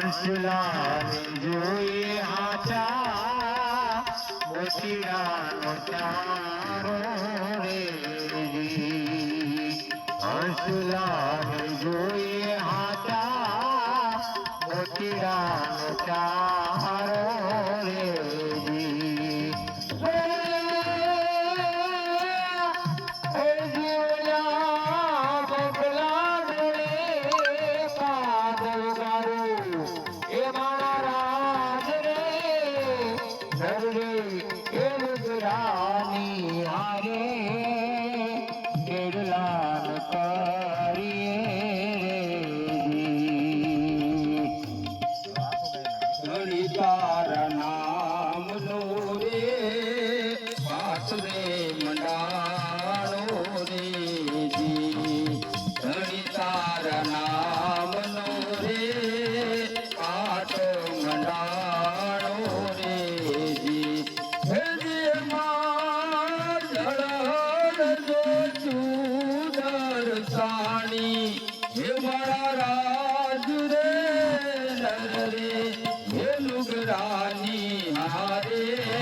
હંસલાલ જોઈએ હાચા મોતીડાનો ચારો રે હંસલાલ જોઈએ હાચા મોતીડાનો ચારો રે તારા નામ નો રે પાઠ રે મંડાણો રે ધણી તારા નામ નો રે પાઠ મંડાણો રે દર્શાણી હે મારા રાજ રે નર રે લુગરાની હારે